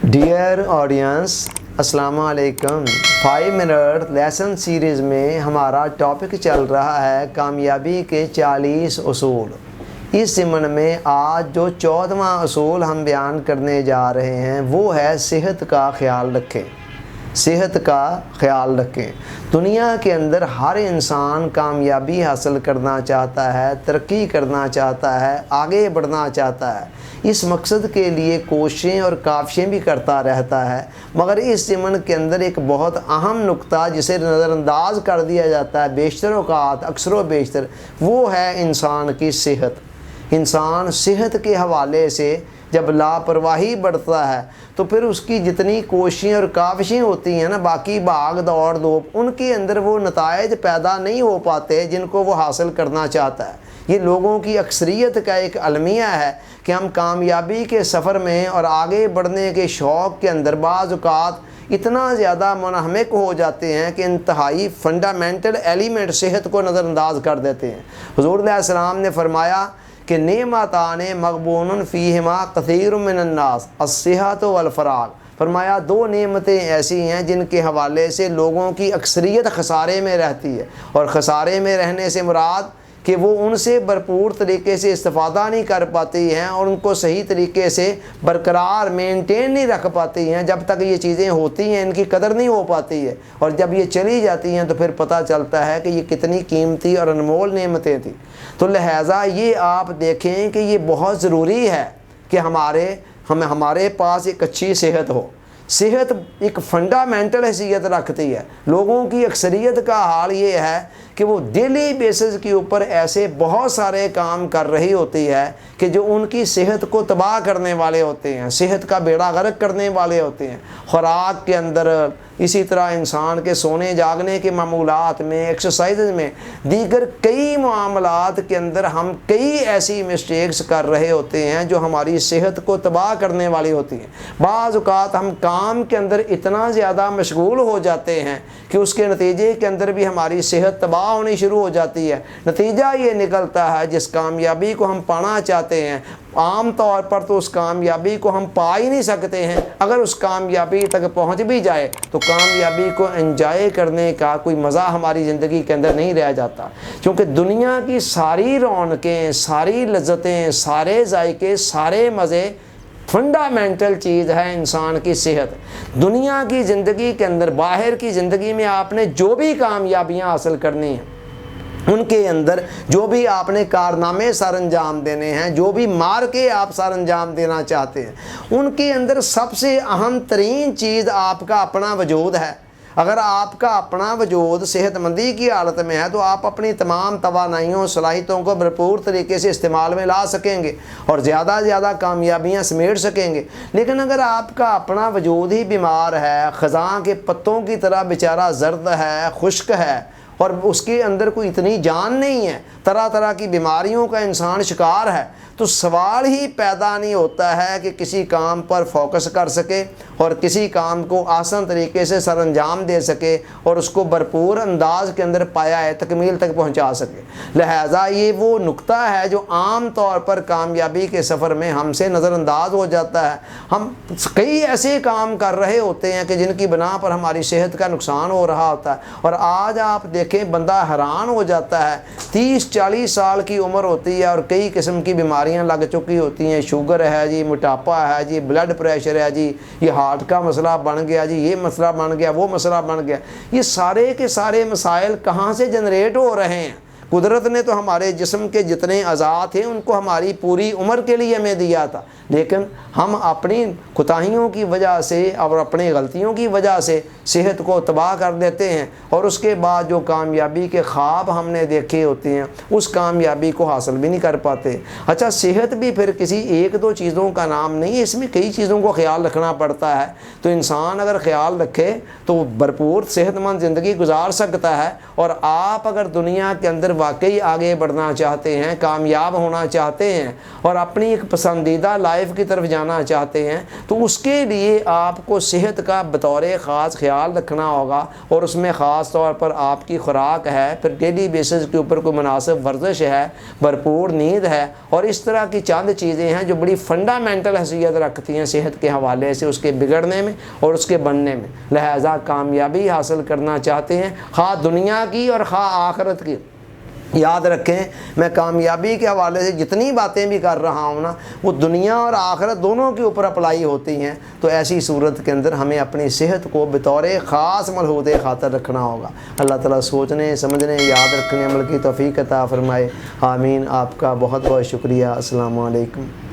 Dear audience, السلام علیکم۔ 5 minute lesson series میں ہمارا ٹاپک چل رہا ہے کامیابی کے 40 اصول۔ اس ضمن میں آج جو 14واں اصول ہم بیان کرنے جا رہے ہیں وہ ہے صحت کا خیال رکھیں۔ صحت کا خیال رکھیں۔ دنیا کے اندر ہر انسان کامیابی حاصل کرنا چاہتا ہے، ترقی کرنا چاہتا ہے، آگے بڑھنا چاہتا ہے۔ اس مقصد کے لیے کوششیں اور کاوشیں بھی کرتا رہتا ہے، مگر اس ضمن کے اندر ایک بہت اہم نقطہ جسے نظر انداز کر دیا جاتا ہے بیشتر اوقات، اکثر و بیشتر، وہ ہے انسان کی صحت۔ انسان صحت کے حوالے سے جب لاپرواہی بڑھتا ہے تو پھر اس کی جتنی کوششیں اور کاوشیں ہوتی ہیں نا، باقی بھاگ دوڑ دھوپ، ان کے اندر وہ نتائج پیدا نہیں ہو پاتے جن کو وہ حاصل کرنا چاہتا ہے۔ یہ لوگوں کی اکثریت کا ایک المیہ ہے کہ ہم کامیابی کے سفر میں اور آگے بڑھنے کے شوق کے اندر بعض اوقات اتنا زیادہ منہمک ہو جاتے ہیں کہ انتہائی فنڈامنٹل ایلیمنٹ صحت کو نظر انداز کر دیتے ہیں۔ حضور علیہ السلام نے فرمایا کہ نعمتان مغبون فیہما کثیر من الناس الصحت والفراغ۔ فرمایا 2 نعمتیں ایسی ہیں جن کے حوالے سے لوگوں کی اکثریت خسارے میں رہتی ہے، اور خسارے میں رہنے سے مراد کہ وہ ان سے بھرپور طریقے سے استفادہ نہیں کر پاتی ہیں اور ان کو صحیح طریقے سے برقرار مینٹین نہیں رکھ پاتی ہیں۔ جب تک یہ چیزیں ہوتی ہیں ان کی قدر نہیں ہو پاتی ہے، اور جب یہ چلی جاتی ہیں تو پھر پتہ چلتا ہے کہ یہ کتنی قیمتی اور انمول نعمتیں تھیں۔ تو لہٰذا یہ آپ دیکھیں کہ یہ بہت ضروری ہے کہ ہمارے پاس ایک اچھی صحت ہو۔ صحت ایک فنڈامنٹل حیثیت رکھتی ہے۔ لوگوں کی اکثریت کا حال یہ ہے کہ وہ ڈیلی بیسز کے اوپر ایسے بہت سارے کام کر رہی ہوتی ہے کہ جو ان کی صحت کو تباہ کرنے والے ہوتے ہیں، صحت کا بیڑا غرق کرنے والے ہوتے ہیں۔ خوراک کے اندر، اسی طرح انسان کے سونے جاگنے کے معمولات میں، ایکسرسائزز میں، دیگر کئی معاملات کے اندر ہم کئی ایسی مسٹیکس کر رہے ہوتے ہیں جو ہماری صحت کو تباہ کرنے والی ہوتی ہیں۔ بعض اوقات ہم کام کے اندر اتنا زیادہ مشغول ہو جاتے ہیں کہ اس کے نتیجے کے اندر بھی ہماری صحت تباہ ہونی شروع ہو جاتی ہے۔ نتیجہ یہ نکلتا ہے جس کامیابی کو ہم پانا چاہتے ہیں، عام طور پر تو اس کامیابی کو ہم پا ہی نہیں سکتے ہیں۔ اگر اس کامیابی تک پہنچ بھی جائے تو کامیابی کو انجوائے کرنے کا کوئی مزہ ہماری زندگی کے اندر نہیں رہ جاتا، کیونکہ دنیا کی ساری رونقیں، ساری لذتیں، سارے ذائقے، سارے مزے، فنڈامنٹل چیز ہے انسان کی صحت۔ دنیا کی زندگی کے اندر، باہر کی زندگی میں آپ نے جو بھی کامیابیاں حاصل کرنی ہیں، ان کے اندر جو بھی آپ نے کارنامے سر انجام دینے ہیں، جو بھی مار کے آپ سر انجام دینا چاہتے ہیں، ان کے اندر سب سے اہم ترین چیز آپ کا اپنا وجود ہے۔ اگر آپ کا اپنا وجود صحت مندی کی حالت میں ہے تو آپ اپنی تمام توانائیوں، صلاحیتوں کو بھرپور طریقے سے استعمال میں لا سکیں گے اور زیادہ زیادہ کامیابیاں سمیٹ سکیں گے۔ لیکن اگر آپ کا اپنا وجود ہی بیمار ہے، خزاں کے پتوں کی طرح بیچارہ زرد ہے، خشک ہے، اور اس کے اندر کوئی اتنی جان نہیں ہے، طرح طرح کی بیماریوں کا انسان شکار ہے، تو سوال ہی پیدا نہیں ہوتا ہے کہ کسی کام پر فوکس کر سکے اور کسی کام کو آسان طریقے سے سر انجام دے سکے اور اس کو بھرپور انداز کے اندر پایا ہے تکمیل تک پہنچا سکے۔ لہٰذا یہ وہ نقطہ ہے جو عام طور پر کامیابی کے سفر میں ہم سے نظر انداز ہو جاتا ہے۔ ہم کئی ایسے کام کر رہے ہوتے ہیں کہ جن کی بنا پر ہماری صحت کا نقصان ہو رہا ہوتا ہے، اور آج آپ دیکھیں بندہ حیران ہو جاتا ہے، 30-40 سال کی عمر ہوتی ہے اور کئی قسم کی بیماریاں لگ چکی ہوتی ہیں۔ شوگر ہے جی، موٹاپا ہے جی، بلڈ پریشر ہے جی، یہ ہارٹ کا مسئلہ بن گیا جی، یہ مسئلہ بن گیا، وہ مسئلہ بن گیا۔ یہ سارے کے سارے مسائل کہاں سے جنریٹ ہو رہے ہیں؟ قدرت نے تو ہمارے جسم کے جتنے اعضاء تھے ان کو ہماری پوری عمر کے لیے ہمیں دیا تھا، لیکن ہم اپنی کوتاہیوں کی وجہ سے اور اپنی غلطیوں کی وجہ سے صحت کو تباہ کر دیتے ہیں، اور اس کے بعد جو کامیابی کے خواب ہم نے دیکھے ہوتے ہیں اس کامیابی کو حاصل بھی نہیں کر پاتے۔ اچھا، صحت بھی پھر کسی 1-2 چیزوں کا نام نہیں ہے، اس میں کئی چیزوں کو خیال رکھنا پڑتا ہے۔ تو انسان اگر خیال رکھے تو بھرپور صحت مند زندگی گزار سکتا ہے، اور آپ اگر دنیا کے اندر واقعی آگے بڑھنا چاہتے ہیں، کامیاب ہونا چاہتے ہیں اور اپنی ایک پسندیدہ لائف کی طرف جانا چاہتے ہیں، تو اس کے لیے آپ کو صحت کا بطور خاص خیال رکھنا ہوگا، اور اس میں خاص طور پر آپ کی خوراک ہے، پھر ڈیلی بیسس کے اوپر کوئی مناسب ورزش ہے، بھرپور نیند ہے، اور اس طرح کی چند چیزیں ہیں جو بڑی فنڈامنٹل حیثیت رکھتی ہیں صحت کے حوالے سے، اس کے بگڑنے میں اور اس کے بننے میں۔ لہٰذا کامیابی حاصل کرنا چاہتے ہیں، خواہ دنیا کی اور خواہ آخرت کی، یاد رکھیں میں کامیابی کے حوالے سے جتنی باتیں بھی کر رہا ہوں نا، وہ دنیا اور آخرت دونوں کے اوپر اپلائی ہوتی ہیں۔ تو ایسی صورت کے اندر ہمیں اپنی صحت کو بطور خاص ملحوظ خاطر رکھنا ہوگا۔ اللہ تعالیٰ سوچنے، سمجھنے، یاد رکھنے، عمل کی توفیق عطا فرمائے، آمین۔ آپ کا بہت بہت شکریہ۔ السلام علیکم۔